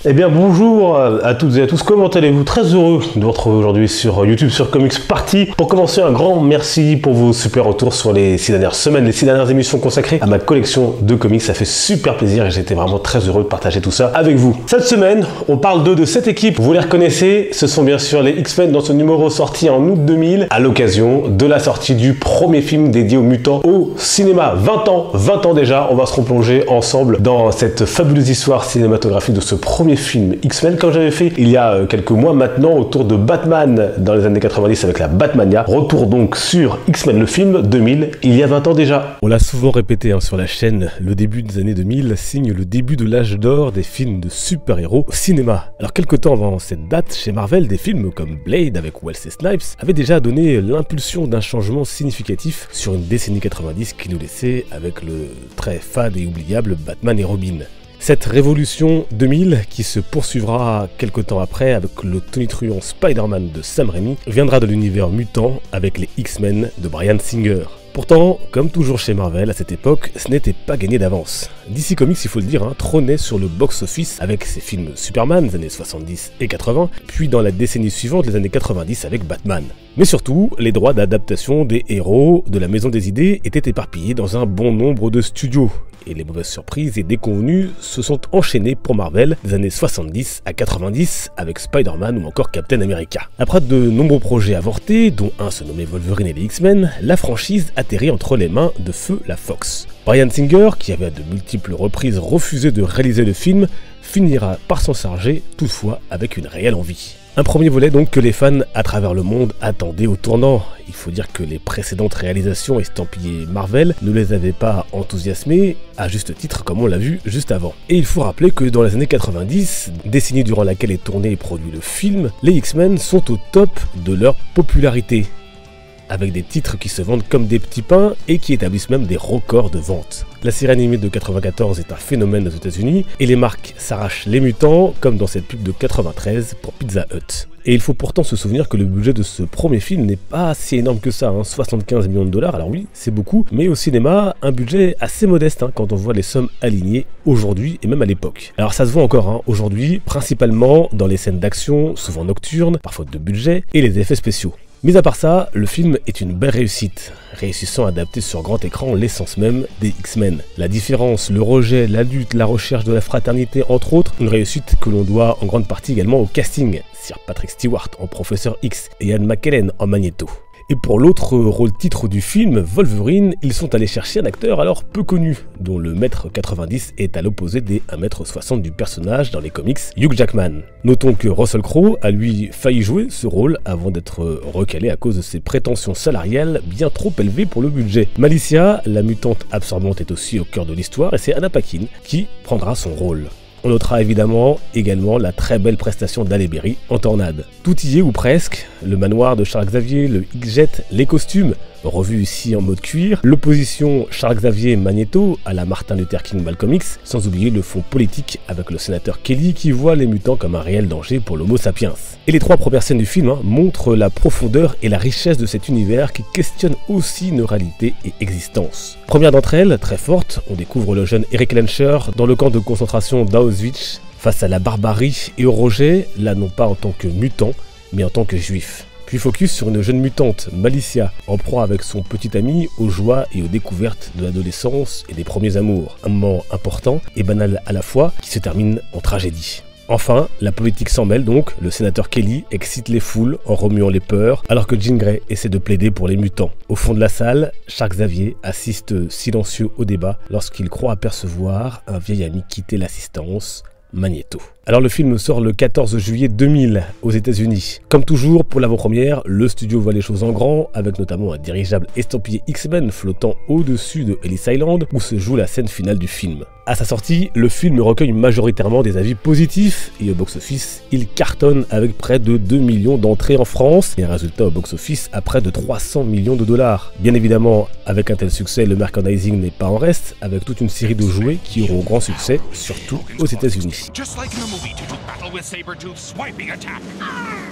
Eh bien bonjour à toutes et à tous, comment allez-vous? Très heureux de vous retrouver aujourd'hui sur YouTube, sur Comics Party. Pour commencer, un grand merci pour vos super retours sur les 6 dernières semaines, les 6 dernières émissions consacrées à ma collection de comics. Ça fait super plaisir et j'étais vraiment très heureux de partager tout ça avec vous. Cette semaine, on parle de cette équipe. Vous les reconnaissez, ce sont bien sûr les X-Men dans ce numéro sorti en août 2000 à l'occasion de la sortie du premier film dédié aux mutants au cinéma. 20 ans déjà, on va se replonger ensemble dans cette fabuleuse histoire cinématographique de ce premier film X-Men, comme j'avais fait il y a quelques mois maintenant autour de Batman dans les années 90 avec la Batmania. Retour donc sur X-Men le film 2000, il y a 20 ans déjà. On l'a souvent répété sur la chaîne, le début des années 2000 signe le début de l'âge d'or des films de super-héros au cinéma. Alors quelques temps avant cette date, chez Marvel, des films comme Blade avec Wesley Snipes avaient déjà donné l'impulsion d'un changement significatif sur une décennie 90 qui nous laissait avec le très fade et oubliable Batman et Robin. Cette révolution 2000, qui se poursuivra quelques temps après avec le tonitruant Spider-Man de Sam Raimi, viendra de l'univers mutant avec les X-Men de Bryan Singer. Pourtant, comme toujours chez Marvel à cette époque, ce n'était pas gagné d'avance. DC Comics, il faut le dire, trônait sur le box-office avec ses films Superman des années 70 et 80, puis dans la décennie suivante, les années 90 avec Batman. Mais surtout, les droits d'adaptation des héros de la Maison des Idées étaient éparpillés dans un bon nombre de studios, et les mauvaises surprises et déconvenues se sont enchaînées pour Marvel des années 70 à 90 avec Spider-Man ou encore Captain America. Après de nombreux projets avortés, dont un se nommait Wolverine et les X-Men, la franchise atterrit entre les mains de feu la Fox. Bryan Singer, qui avait à de multiples reprises refusé de réaliser le film, finira par s'en charger, toutefois avec une réelle envie. Un premier volet donc que les fans à travers le monde attendaient au tournant. Il faut dire que les précédentes réalisations estampillées Marvel ne les avaient pas enthousiasmés, à juste titre comme on l'a vu juste avant. Et il faut rappeler que dans les années 90, décennie durant laquelle est tourné et produit le film, les X-Men sont au top de leur popularité, avec des titres qui se vendent comme des petits pains et qui établissent même des records de vente. La série animée de 94 est un phénomène aux États-Unis et les marques s'arrachent les mutants comme dans cette pub de 93 pour Pizza Hut. Et il faut pourtant se souvenir que le budget de ce premier film n'est pas si énorme que ça, 75 millions de dollars, alors oui, c'est beaucoup, mais au cinéma, un budget assez modeste quand on voit les sommes alignées aujourd'hui et même à l'époque. Alors ça se voit encore aujourd'hui, principalement dans les scènes d'action, souvent nocturnes, par faute de budget, et les effets spéciaux. Mais à part ça, le film est une belle réussite, réussissant à adapter sur grand écran l'essence même des X-Men. La différence, le rejet, la lutte, la recherche de la fraternité, entre autres, une réussite que l'on doit en grande partie également au casting. Sir Patrick Stewart en Professeur X et Ian McKellen en Magneto. Et pour l'autre rôle titre du film, Wolverine, ils sont allés chercher un acteur alors peu connu, dont le 1m90 est à l'opposé des 1m60 du personnage dans les comics, Hugh Jackman. Notons que Russell Crowe a lui failli jouer ce rôle avant d'être recalé à cause de ses prétentions salariales bien trop élevées pour le budget. Malicia, la mutante absorbante, est aussi au cœur de l'histoire et c'est Anna Paquin qui prendra son rôle. On notera évidemment également la très belle prestation d'Halle Berry en Tornade. Tout y est ou presque, le manoir de Charles Xavier, le X-Jet, les costumes, revus ici en mode cuir, l'opposition Charles Xavier Magneto à la Martin Luther King Malcolm X, sans oublier le fond politique avec le sénateur Kelly qui voit les mutants comme un réel danger pour l'homo sapiens. Et les 3 premières scènes du film montrent la profondeur et la richesse de cet univers qui questionne aussi nos réalités et existence. Première d'entre elles, très forte, on découvre le jeune Eric Lencher dans le camp de concentration d'Auschwitz face à la barbarie et au rejet, là non pas en tant que mutant, mais en tant que juif. Puis focus sur une jeune mutante, Malicia, en proie avec son petit ami aux joies et aux découvertes de l'adolescence et des premiers amours. Un moment important et banal à la fois qui se termine en tragédie. Enfin, la politique s'en mêle donc, le sénateur Kelly excite les foules en remuant les peurs, alors que Jean Grey essaie de plaider pour les mutants. Au fond de la salle, Charles Xavier assiste silencieux au débat lorsqu'il croit apercevoir un vieil ami quitter l'assistance, Magneto. Alors le film sort le 14 juillet 2000 aux États-Unis. Comme toujours, pour l'avant-première, le studio voit les choses en grand, avec notamment un dirigeable estampillé X-Men flottant au-dessus de Ellis Island, où se joue la scène finale du film. À sa sortie, le film recueille majoritairement des avis positifs, et au box-office, il cartonne avec près de 2 millions d'entrées en France, et un résultat au box-office à près de 300 millions de dollars. Bien évidemment, avec un tel succès, le merchandising n'est pas en reste, avec toute une série de jouets qui auront grand succès, surtout aux États-Unis. movie to do battle with Sabretooth's swiping attack.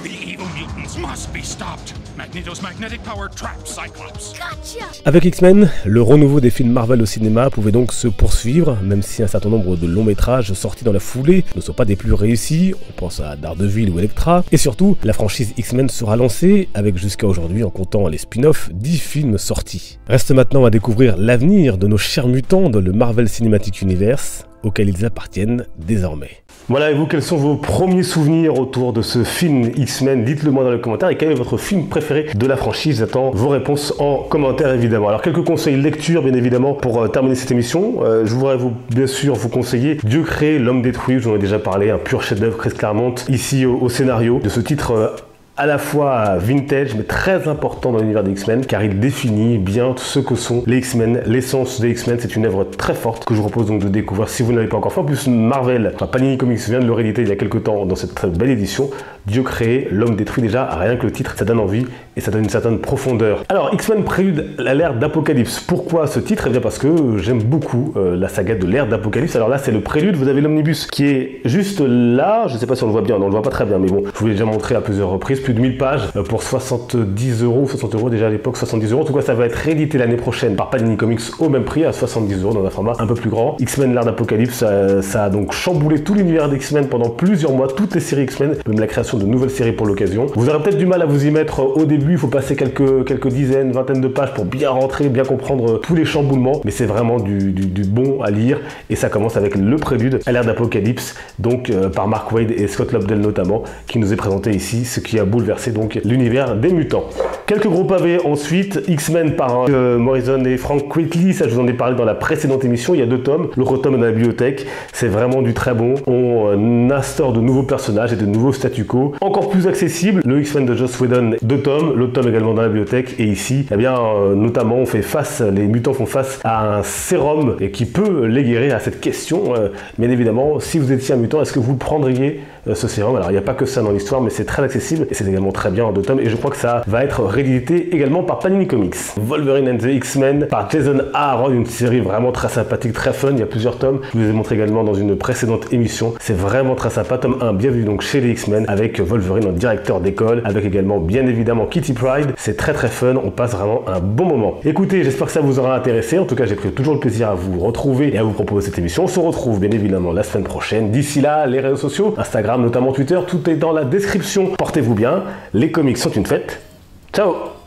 The evil mutants must be stopped. Magneto's magnetic power traps Cyclops. Gotcha. Avec X-Men, le renouveau des films Marvel au cinéma pouvait donc se poursuivre, même si un certain nombre de longs métrages sortis dans la foulée ne sont pas des plus réussis, on pense à Daredevil ou Elektra, et surtout, la franchise X-Men sera lancée, avec jusqu'à aujourd'hui, en comptant les spin-offs, 10 films sortis. Reste maintenant à découvrir l'avenir de nos chers mutants dans le Marvel Cinematic Universe, auquel ils appartiennent désormais. Voilà, et vous, quels sont vos premiers souvenirs autour de ce film X-Men? Dites-le moi dans les commentaires, et quel est votre film préféré de la franchise? J'attends vos réponses en commentaire évidemment. Alors quelques conseils lecture bien évidemment pour terminer cette émission. Je voudrais bien sûr vous conseiller Dieu créé, l'homme détruit, je vous en ai déjà parlé, un pur chef-d'œuvre, Chris Claremont, ici au scénario de ce titre à la fois vintage mais très important dans l'univers des X-Men, car il définit bien ce que sont les X-Men, l'essence des X-Men. C'est une œuvre très forte que je vous propose donc de découvrir si vous ne l'avez pas encore fait. En plus, Marvel, enfin Panini Comics vient de le rééditer il y a quelques temps dans cette très belle édition. Dieu créé, l'homme détruit. Déjà, rien que le titre, ça donne envie et ça donne une certaine profondeur. Alors, X-Men prélude à l'ère d'Apocalypse. Pourquoi ce titre? Eh bien parce que j'aime beaucoup la saga de l'ère d'Apocalypse. Alors là, c'est le prélude. Vous avez l'omnibus qui est juste là. Je ne sais pas si on le voit bien, on ne le voit pas très bien, mais bon, je vous l'ai déjà montré à plusieurs reprises. Plus de 1000 pages pour 70 €, 60 € déjà à l'époque, 70 €. En tout cas, ça va être réédité l'année prochaine par Panini Comics au même prix, à 70 € dans un format un peu plus grand. X-Men l'ère d'Apocalypse, ça a donc chamboulé tout l'univers d'X-Men pendant plusieurs mois, toutes les séries X-Men, même la création de nouvelles séries pour l'occasion. Vous aurez peut-être du mal à vous y mettre au début, il faut passer quelques dizaines, vingtaines de pages pour bien rentrer, bien comprendre tous les chamboulements, mais c'est vraiment du bon à lire, et ça commence avec le prélude à l'ère d'Apocalypse, donc par Mark Waid et Scott Lobdell notamment, qui nous est présenté ici, ce qui a bouleversé donc l'univers des mutants. Quelques gros pavés ensuite, X-Men par Morrison et Frank Quitely, ça je vous en ai parlé dans la précédente émission, il y a 2 tomes, l'autre tome est dans la bibliothèque, c'est vraiment du très bon, on instaure de nouveaux personnages et de nouveaux statu quo, encore plus accessible, le X-Men de Joss Whedon, 2 tomes, l'autre tome également dans la bibliothèque, et ici, eh bien, notamment les mutants font face à un sérum et qui peut les guérir à cette question, bien évidemment, si vous étiez un mutant, est-ce que vous prendriez ce sérum? Alors il n'y a pas que ça dans l'histoire, mais c'est très accessible et c'est également très bien en 2 tomes, et je crois que ça va être réédité également par Panini Comics. Wolverine and the X-Men par Jason Aaron, une série vraiment très sympathique, très fun, il y a plusieurs tomes, je vous ai montré également dans une précédente émission, c'est vraiment très sympa. Tome 1, bienvenue donc chez les X-Men, avec Wolverine en directeur d'école, avec également bien évidemment Kitty Pryde, c'est très fun, on passe vraiment un bon moment. Écoutez, j'espère que ça vous aura intéressé, en tout cas j'ai pris toujours le plaisir à vous retrouver et à vous proposer cette émission. On se retrouve bien évidemment la semaine prochaine, d'ici là, les réseaux sociaux, Instagram, notamment Twitter, tout est dans la description. Portez-vous bien, les comics sont une fête. Ciao!